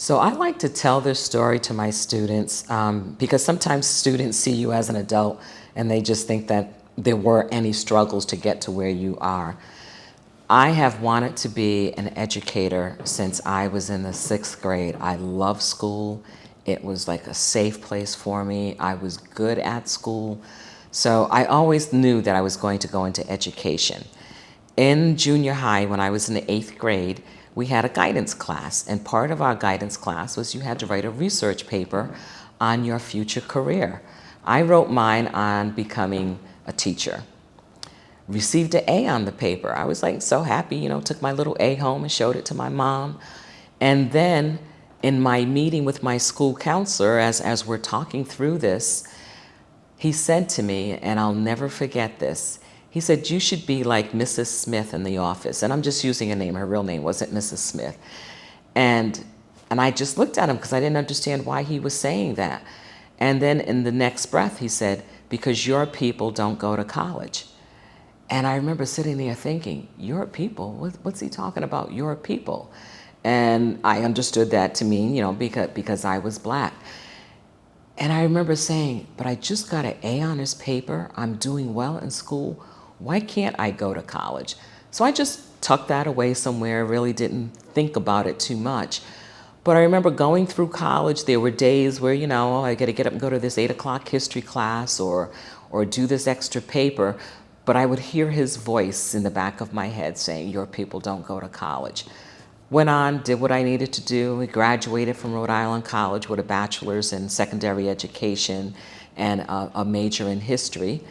So I like to tell this story to my students because sometimes students see you as an adult and they just think that there were any struggles to get to where you are. I have wanted to be an educator since I was in the sixth grade. I love school. It was like a safe place for me. I was good at school. So I always knew that I was going to go into education. In junior high, when I was in the eighth grade, we had a guidance class, and part of our guidance class was you had to write a research paper on your future career. I wrote mine on becoming a teacher. Received an A on the paper. I was like so happy, took my little A home and showed it to my mom. And then in my meeting with my school counselor, as we're talking through this, he said to me, and I'll never forget this, he said, you should be like Mrs. Smith in The Office. And I'm just using a name, her real name wasn't Mrs. Smith. And I just looked at him because I didn't understand why he was saying that. And then in the next breath, he said, because your people don't go to college. And I remember sitting there thinking, your people? What's he talking about, your people? And I understood that to mean, because I was black. And I remember saying, but I just got an A on this paper. I'm doing well in school. Why can't I go to college? So I just tucked that away somewhere, really didn't think about it too much. But I remember going through college, there were days where, I got to get up and go to this 8 o'clock history class or do this extra paper. But I would hear his voice in the back of my head saying, your people don't go to college. Went on, did what I needed to do. We graduated from Rhode Island College with a bachelor's in secondary education and a major in history.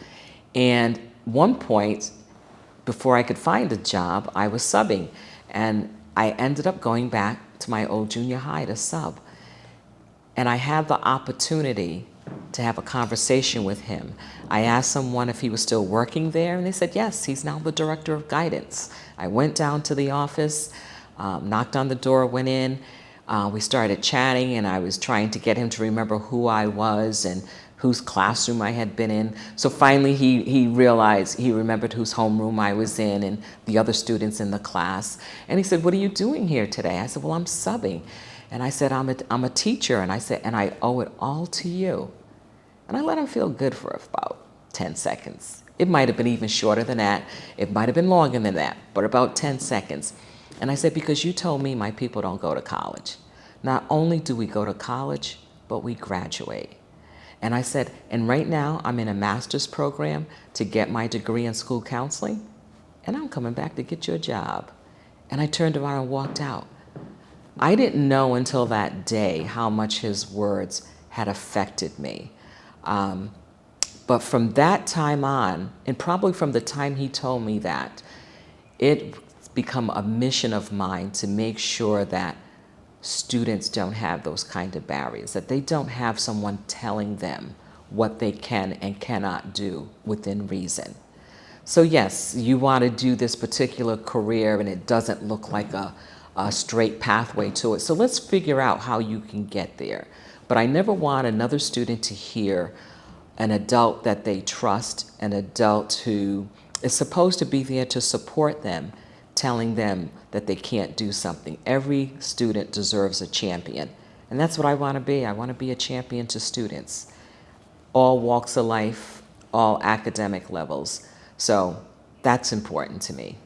And one point, before I could find a job, I was subbing. And I ended up going back to my old junior high to sub. And I had the opportunity to have a conversation with him. I asked someone if he was still working there, and they said, yes, he's now the director of guidance. I went down to the office, knocked on the door, went in. We started chatting, and I was trying to get him to remember who I was and whose classroom I had been in. So finally he realized, he remembered whose homeroom I was in and the other students in the class. And he said, what are you doing here today? I said, well, I'm subbing. And I said, I'm a teacher. And I said, and I owe it all to you. And I let him feel good for about 10 seconds. It might have been even shorter than that. It might have been longer than that, but about 10 seconds. And I said, because you told me my people don't go to college. Not only do we go to college, but we graduate. And I said, and right now I'm in a master's program to get my degree in school counseling, and I'm coming back to get you a job. And I turned around and walked out. I didn't know until that day how much his words had affected me. But from that time on, and probably from the time he told me that, it's become a mission of mine to make sure that students don't have those kind of barriers, that they don't have someone telling them what they can and cannot do within reason. So yes, you want to do this particular career and it doesn't look like a straight pathway to it. So let's figure out how you can get there. But I never want another student to hear an adult that they trust, an adult who is supposed to be there to support them, telling them that they can't do something. Every student deserves a champion. And that's what I want to be. I want to be a champion to students. All walks of life, all academic levels. So that's important to me.